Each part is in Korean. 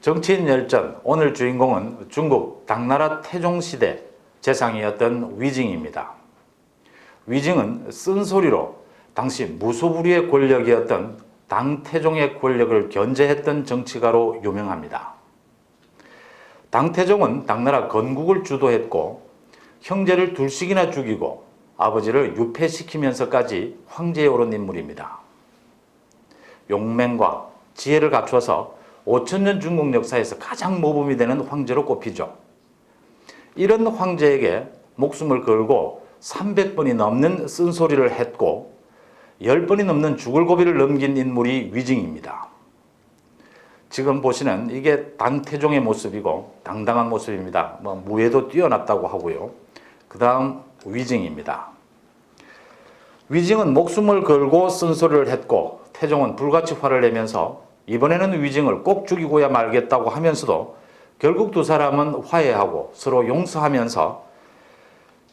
정치인 열전, 오늘 주인공은 중국 당나라 태종시대 재상이었던 위징입니다. 위징은 쓴소리로 당시 무소불위의 권력이었던 당태종의 권력을 견제했던 정치가로 유명합니다. 당태종은 당나라 건국을 주도했고 형제를 둘씩이나 죽이고 아버지를 유폐시키면서까지 황제에 오른 인물입니다. 용맹과 지혜를 갖춰서 5000년 중국 역사에서 가장 모범이 되는 황제로 꼽히죠. 이런 황제에게 목숨을 걸고 300번이 넘는 쓴소리를 했고 10번이 넘는 죽을 고비를 넘긴 인물이 위징입니다. 지금 보시는 이게 당태종의 모습이고 당당한 모습입니다. 무예도 뛰어났다고 하고요. 그 다음 위징입니다. 위징은 목숨을 걸고 쓴소리를 했고 태종은 불같이 화를 내면서 이번에는 위징을 꼭 죽이고야 말겠다고 하면서도 결국 두 사람은 화해하고 서로 용서하면서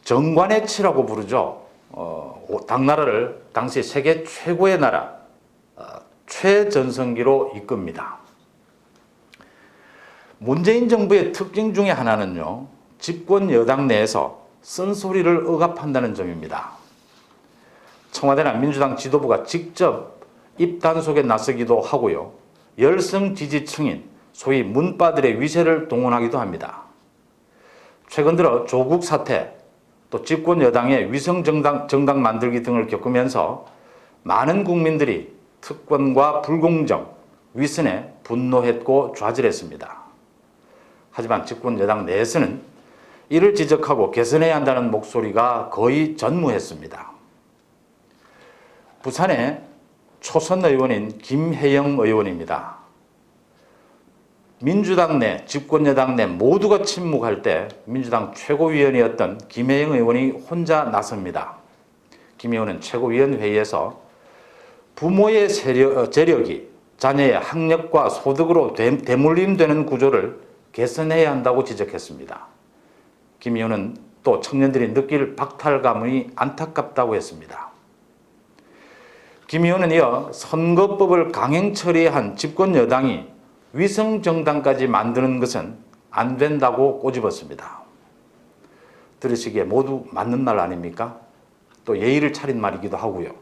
정관의 치라고 부르죠. 당나라를 당시 세계 최고의 나라 최전성기로 이끕니다. 문재인 정부의 특징 중에 하나는요, 집권 여당 내에서 쓴소리를 억압한다는 점입니다. 청와대나 민주당 지도부가 직접 입단속에 나서기도 하고요, 열성 지지층인 소위 문바들의 위세를 동원하기도 합니다. 최근 들어 조국 사태, 또 집권 여당의 위성정당 만들기 등을 겪으면서 많은 국민들이 특권과 불공정, 위선에 분노했고 좌절했습니다. 하지만 집권 여당 내에서는 이를 지적하고 개선해야 한다는 목소리가 거의 전무했습니다. 부산의 초선 의원인 김혜영 의원입니다. 민주당 내, 집권 여당 내 모두가 침묵할 때 민주당 최고위원이었던 김혜영 의원이 혼자 나섭니다. 김 의원은 최고위원회의에서 부모의 재력이 자녀의 학력과 소득으로 대물림되는 구조를 개선해야 한다고 지적했습니다. 김 의원은 또 청년들이 느낄 박탈감이 안타깝다고 했습니다. 김 의원은 이어 선거법을 강행 처리한 집권 여당이 위성정당까지 만드는 것은 안 된다고 꼬집었습니다. 들으시기에 모두 맞는 말 아닙니까? 또 예의를 차린 말이기도 하고요.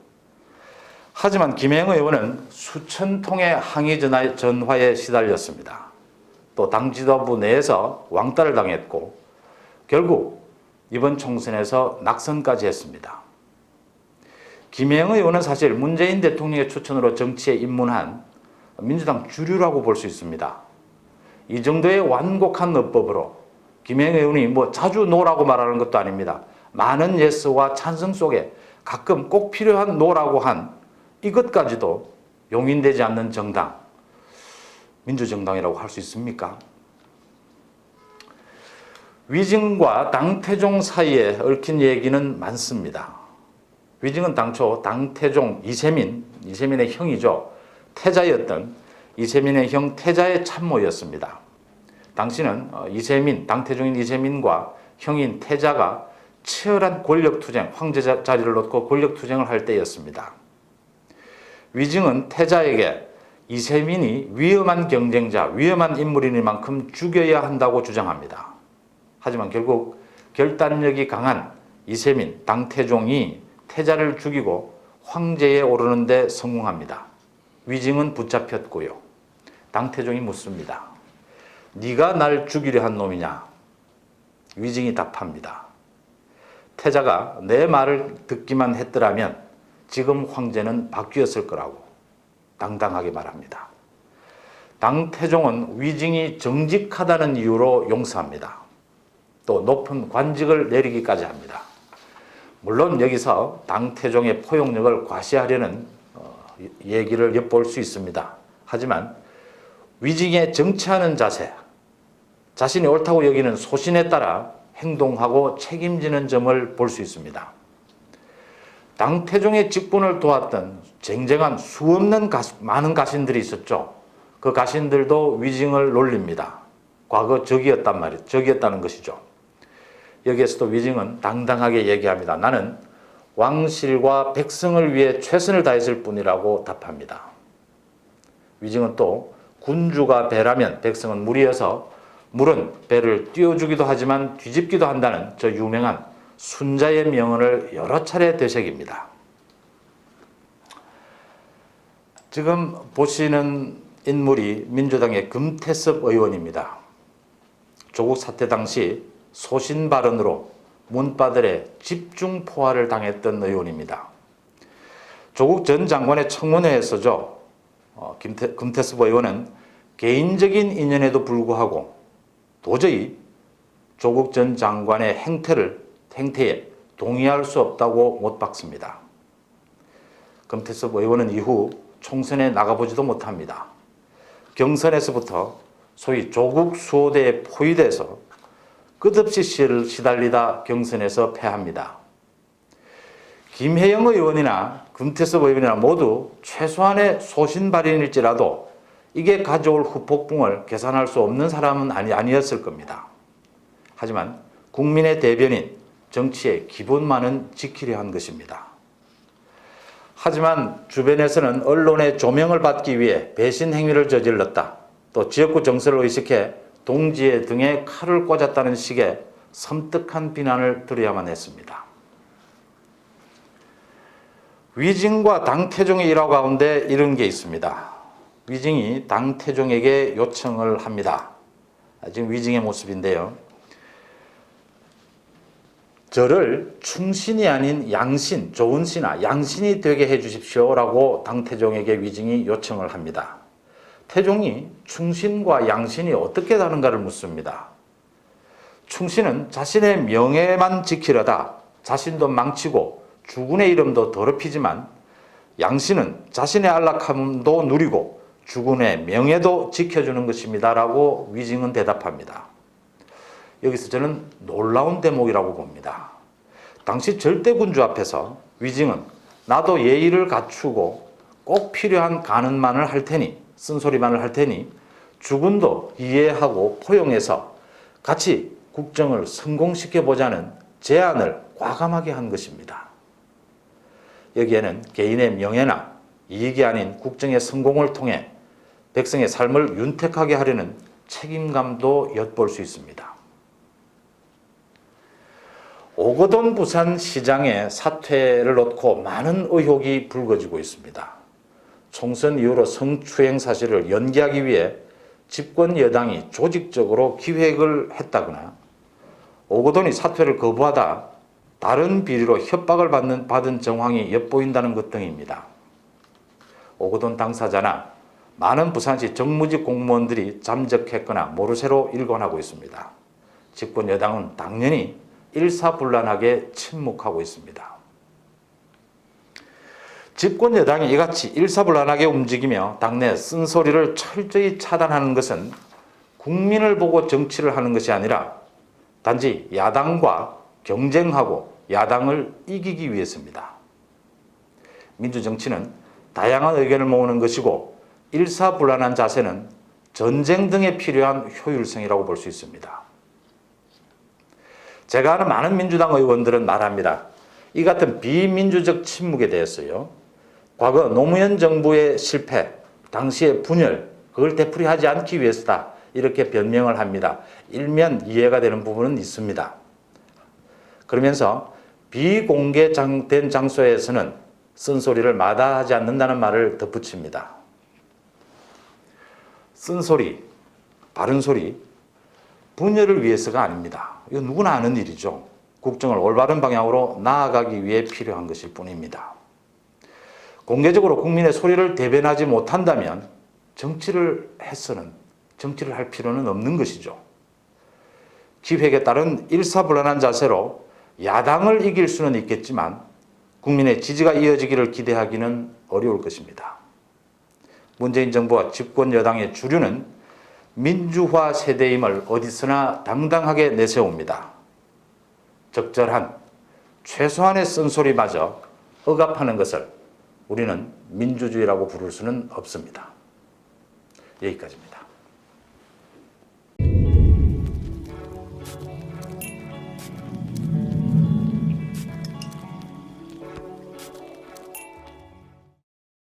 하지만 김혜영 의원은 수천 통의 항의 전화에 시달렸습니다. 또 당 지도부 내에서 왕따를 당했고 결국 이번 총선에서 낙선까지 했습니다. 김혜영 의원은 사실 문재인 대통령의 추천으로 정치에 입문한 민주당 주류라고 볼 수 있습니다. 이 정도의 완곡한 어법으로 김혜영 의원이 자주 노라고 말하는 것도 아닙니다. 많은 예스와 찬성 속에 가끔 꼭 필요한 노라고 한 이것까지도 용인되지 않는 정당, 민주정당이라고 할 수 있습니까? 위징과 당태종 사이에 얽힌 얘기는 많습니다. 위징은 당초 당태종 이세민의 형이죠. 태자였던 이세민의 형 태자의 참모였습니다. 당시는 당태종인 이세민과 형인 태자가 치열한 권력투쟁, 황제 자리를 놓고 권력투쟁을 할 때였습니다. 위징은 태자에게 이세민이 위험한 경쟁자, 위험한 인물이니만큼 죽여야 한다고 주장합니다. 하지만 결국 결단력이 강한 이세민, 당태종이 태자를 죽이고 황제에 오르는 데 성공합니다. 위징은 붙잡혔고요. 당태종이 묻습니다. 네가 날 죽이려 한 놈이냐? 위징이 답합니다. 태자가 내 말을 듣기만 했더라면 지금 황제는 바뀌었을 거라고 당당하게 말합니다. 당태종은 위징이 정직하다는 이유로 용서합니다. 또 높은 관직을 내리기까지 합니다. 물론 여기서 당태종의 포용력을 과시하려는 얘기를 엿볼 수 있습니다. 하지만 위징의 정치하는 자세, 자신이 옳다고 여기는 소신에 따라 행동하고 책임지는 점을 볼 수 있습니다. 당태종의 직분을 도왔던 쟁쟁한 수없는 많은 가신들이 있었죠. 그 가신들도 위징을 놀립니다. 과거 적이었다는 것이죠. 여기에서도 위징은 당당하게 얘기합니다. 나는 왕실과 백성을 위해 최선을 다했을 뿐이라고 답합니다. 위징은 또 군주가 배라면 백성은 물이어서 물은 배를 띄워주기도 하지만 뒤집기도 한다는 저 유명한 순자의 명언을 여러 차례 되새깁니다. 지금 보시는 인물이 민주당의 금태섭 의원입니다. 조국 사태 당시 소신 발언으로 문바들의 집중 포화를 당했던 의원입니다. 조국 전 장관의 청문회에서죠, 금태섭 의원은 개인적인 인연에도 불구하고 도저히 조국 전 장관의 행태에 동의할 수 없다고 못 박습니다. 금태섭 의원은 이후 총선에 나가보지도 못합니다. 경선에서부터 소위 조국 수호대에 포위돼서 끝없이 시달리다 경선에서 패합니다. 김혜영 의원이나 금태섭 의원이나 모두 최소한의 소신발언일지라도 이게 가져올 후폭풍을 계산할 수 없는 사람은 아니었을 겁니다. 하지만 국민의 대변인, 정치의 기본만은 지키려 한 것입니다. 하지만 주변에서는 언론의 조명을 받기 위해 배신 행위를 저질렀다, 또 지역구 정서를 의식해 동지의 등에 칼을 꽂았다는 식의 섬뜩한 비난을 들어야만 했습니다. 위증과 당태종의 일화 가운데 이런 게 있습니다. 위증이 당태종에게 요청을 합니다. 지금 위증의 모습인데요. 저를 충신이 아닌 양신, 좋은 신하, 양신이 되게 해주십시오라고 당태종에게 위증이 요청을 합니다. 태종이 충신과 양신이 어떻게 다른가를 묻습니다. 충신은 자신의 명예만 지키려다 자신도 망치고 주군의 이름도 더럽히지만, 양신은 자신의 안락함도 누리고 주군의 명예도 지켜주는 것입니다 라고 위증은 대답합니다. 여기서 저는 놀라운 대목이라고 봅니다. 당시 절대군주 앞에서 위증은 나도 예의를 갖추고 꼭 필요한 간언만을 할 테니, 쓴소리만을 할 테니 주군도 이해하고 포용해서 같이 국정을 성공시켜보자는 제안을 과감하게 한 것입니다. 여기에는 개인의 명예나 이익이 아닌 국정의 성공을 통해 백성의 삶을 윤택하게 하려는 책임감도 엿볼 수 있습니다. 오거돈 부산시장의 사퇴를 놓고 많은 의혹이 불거지고 있습니다. 총선 이후로 성추행 사실을 연기하기 위해 집권 여당이 조직적으로 기획을 했다거나, 오거돈이 사퇴를 거부하다 다른 비리로 협박을 받은 정황이 엿보인다는 것 등입니다. 오거돈 당사자나 많은 부산시 정무직 공무원들이 잠적했거나 모르쇠로 일관하고 있습니다. 집권 여당은 당연히 일사불란하게 침묵하고 있습니다. 집권 여당이 이같이 일사불란하게 움직이며 당내 쓴소리를 철저히 차단하는 것은 국민을 보고 정치를 하는 것이 아니라 단지 야당과 경쟁하고 야당을 이기기 위해서입니다. 민주정치는 다양한 의견을 모으는 것이고, 일사불란한 자세는 전쟁 등에 필요한 효율성이라고 볼 수 있습니다. 제가 아는 많은 민주당 의원들은 말합니다. 이 같은 비민주적 침묵에 대해서요, 과거 노무현 정부의 실패, 당시의 분열, 그걸 되풀이하지 않기 위해서다, 이렇게 변명을 합니다. 일면 이해가 되는 부분은 있습니다. 그러면서 비공개된 장소에서는 쓴소리를 마다하지 않는다는 말을 덧붙입니다. 쓴소리, 바른소리, 분열을 위해서가 아닙니다. 이건 누구나 아는 일이죠. 국정을 올바른 방향으로 나아가기 위해 필요한 것일 뿐입니다. 공개적으로 국민의 소리를 대변하지 못한다면 정치를 할 필요는 없는 것이죠. 기획에 따른 일사불란한 자세로 야당을 이길 수는 있겠지만 국민의 지지가 이어지기를 기대하기는 어려울 것입니다. 문재인 정부와 집권 여당의 주류는 민주화 세대임을 어디서나 당당하게 내세웁니다. 적절한 최소한의 쓴소리마저 억압하는 것을 우리는 민주주의라고 부를 수는 없습니다. 여기까지입니다.